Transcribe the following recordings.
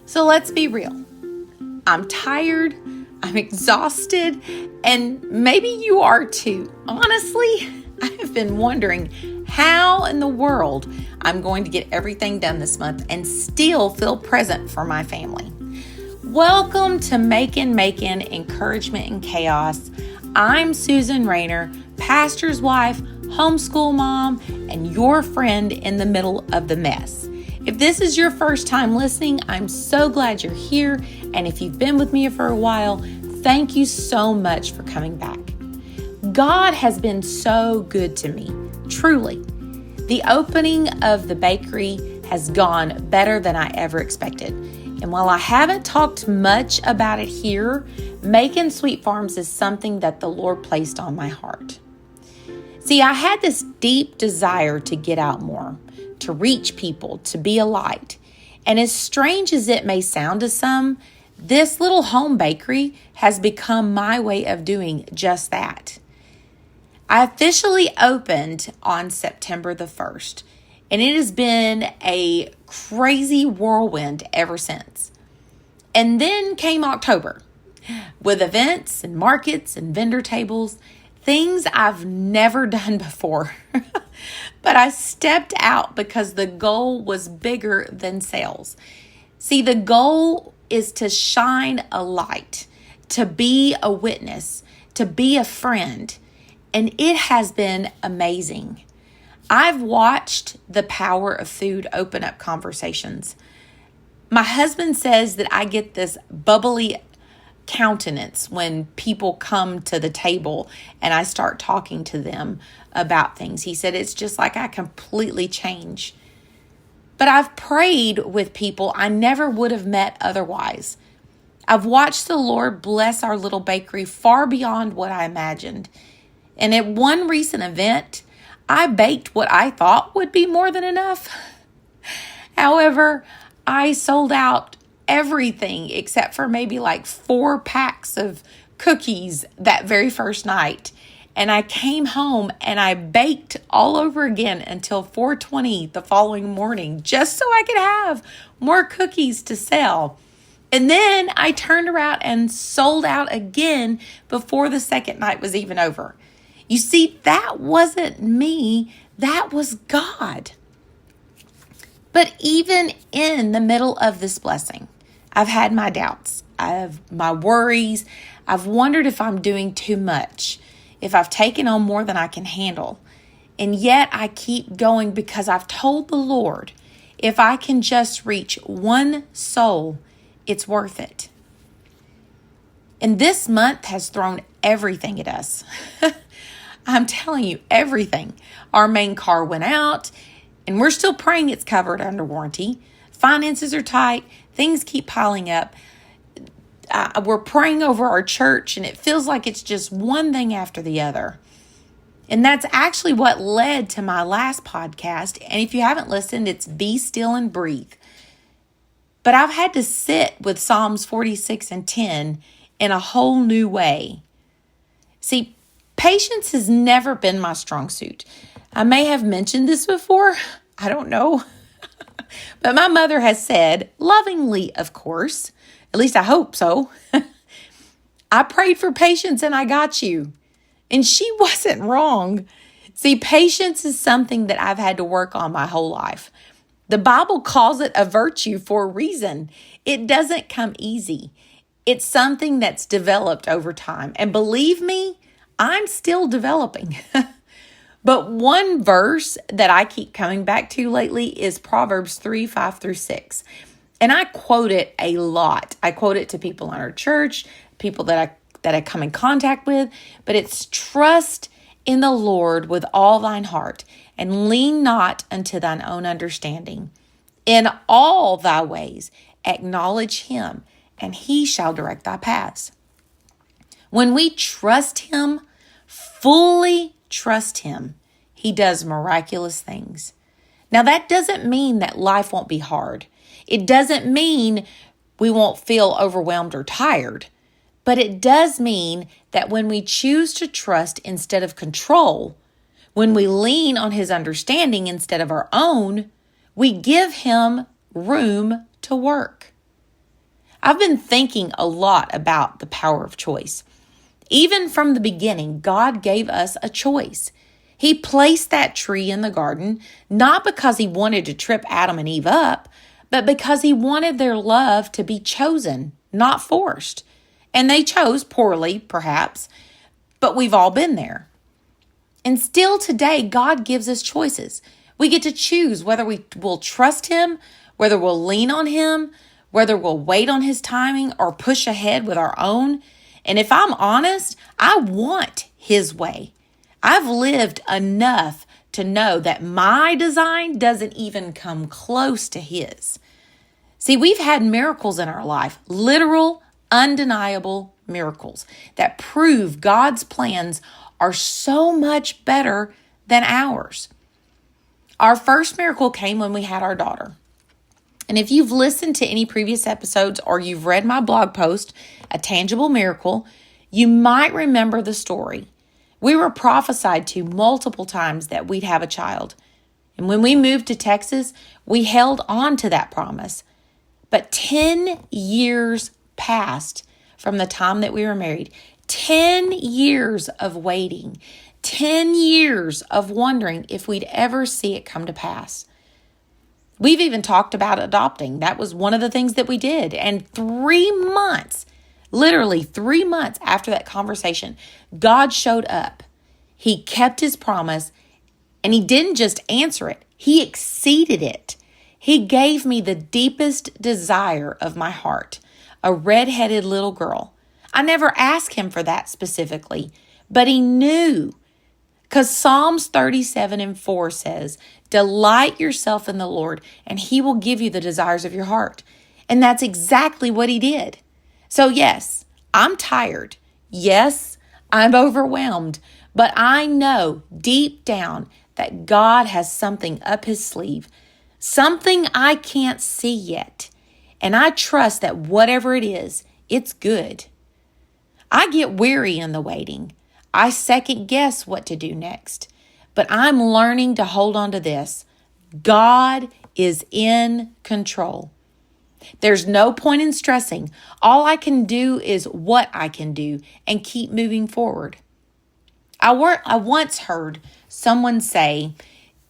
So let's be real. I'm tired, I'm exhausted, and maybe you are too. Honestly, I have been wondering how in the world I'm going to get everything done this month and still feel present for my family. Welcome to Macon Encouragement in Chaos. I'm Susan Rayner, pastor's wife, homeschool mom, and your friend in the middle of the mess. If this is your first time listening, I'm so glad you're here. And if you've been with me for a while, thank you so much for coming back. God has been so good to me, truly. The opening of the bakery has gone better than I ever expected. And while I haven't talked much about it here, Macon Sweet Farms is something that the Lord placed on my heart. See, I had this deep desire to get out more, to reach people, to be a light. And as strange as it may sound to some, this little home bakery has become my way of doing just that. I officially opened on September the 1st, and it has been a crazy whirlwind ever since. And then came October, with events and markets and vendor tables, things I've never done before. But I stepped out because the goal was bigger than sales. See, the goal is to shine a light, to be a witness, to be a friend. And it has been amazing. I've watched the power of food open up conversations. My husband says that I get this bubbly countenance when people come to the table and I start talking to them about things. He said it's just like I completely change. But I've prayed with people I never would have met otherwise. I've watched the Lord bless our little bakery far beyond what I imagined. And at one recent event, I baked what I thought would be more than enough. However, I sold out everything except for maybe like 4 packs of cookies that very first night. And I came home and I baked all over again until 4:20 the following morning, just so I could have more cookies to sell. And then I turned around and sold out again before the second night was even over. You see, that wasn't me, that was God. But even in the middle of this blessing, I've had my doubts, I have my worries, I've wondered if I'm doing too much, if I've taken on more than I can handle. And yet I keep going because I've told the Lord, if I can just reach one soul, it's worth it. And this month has thrown everything at us. I'm telling you, everything. Our main car went out, and we're still praying it's covered under warranty. Finances are tight. Things keep piling up. We're praying over our church, and it feels like it's just one thing after the other. And that's actually what led to my last podcast. And if you haven't listened, it's Be Still and Breathe. But I've had to sit with Psalms 46 and 10 in a whole new way. See, patience has never been my strong suit. I may have mentioned this before. I don't know. But my mother has said, lovingly, of course, at least I hope so, I prayed for patience and I got you. And she wasn't wrong. See, patience is something that I've had to work on my whole life. The Bible calls it a virtue for a reason. It doesn't come easy. It's something that's developed over time. And believe me, I'm still developing. But one verse that I keep coming back to lately is Proverbs 3:5-6. And I quote it a lot. I quote it to people in our church, people that I come in contact with. But it's trust in the Lord with all thine heart, and lean not unto thine own understanding. In all thy ways acknowledge him, and he shall direct thy paths. When we trust him, fully trust him, he does miraculous things. Now, that doesn't mean that life won't be hard. It doesn't mean we won't feel overwhelmed or tired. But it does mean that when we choose to trust instead of control, when we lean on his understanding instead of our own, we give him room to work. I've been thinking a lot about the power of choice. Even from the beginning, God gave us a choice. He placed that tree in the garden, not because he wanted to trip Adam and Eve up, but because he wanted their love to be chosen, not forced. And they chose poorly, perhaps, but we've all been there. And still today, God gives us choices. We get to choose whether we will trust him, whether we'll lean on him, whether we'll wait on his timing or push ahead with our own. And if I'm honest, I want his way. I've lived enough to know that my design doesn't even come close to his. See, we've had miracles in our life, literal, undeniable miracles that prove God's plans are so much better than ours. Our first miracle came when we had our daughter. And if you've listened to any previous episodes or you've read my blog post, A Tangible Miracle, you might remember the story. We were prophesied to multiple times that we'd have a child. And when we moved to Texas, we held on to that promise. But 10 years passed from the time that we were married. 10 years of waiting. 10 years of wondering if we'd ever see it come to pass. We've even talked about adopting. That was one of the things that we did. And 3 months, literally 3 months after that conversation, God showed up. He kept his promise, and he didn't just answer it. He exceeded it. He gave me the deepest desire of my heart, a redheaded little girl. I never asked him for that specifically, but he knew. Because Psalms 37:4 says, delight yourself in the Lord, and he will give you the desires of your heart. And that's exactly what he did. So yes, I'm tired. Yes, I'm overwhelmed. But I know deep down that God has something up his sleeve, something I can't see yet. And I trust that whatever it is, it's good. I get weary in the waiting. I second guess what to do next. But I'm learning to hold on to this. God is in control. There's no point in stressing. All I can do is what I can do and keep moving forward. I once heard someone say,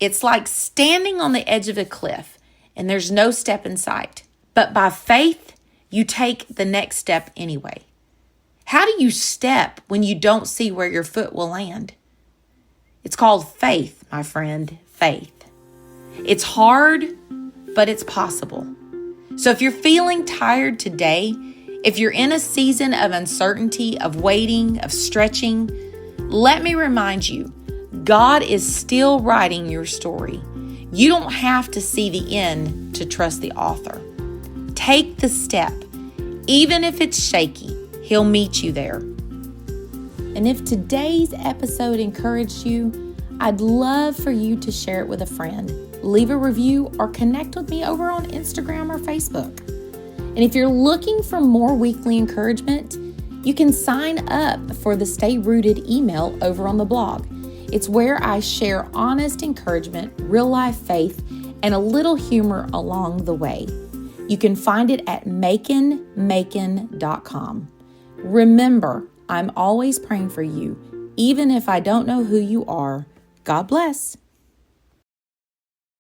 it's like standing on the edge of a cliff and there's no step in sight. But by faith, you take the next step anyway. How do you step when you don't see where your foot will land? It's called faith, my friend, faith. It's hard, but it's possible. So if you're feeling tired today, if you're in a season of uncertainty, of waiting, of stretching, let me remind you, God is still writing your story. You don't have to see the end to trust the author. Take the step. Even if it's shaky, he'll meet you there. And if today's episode encouraged you, I'd love for you to share it with a friend. Leave a review or connect with me over on Instagram or Facebook. And if you're looking for more weekly encouragement, you can sign up for the Stay Rooted email over on the blog. It's where I share honest encouragement, real life faith, and a little humor along the way. You can find it at macon.com. Remember, I'm always praying for you, even if I don't know who you are. God bless.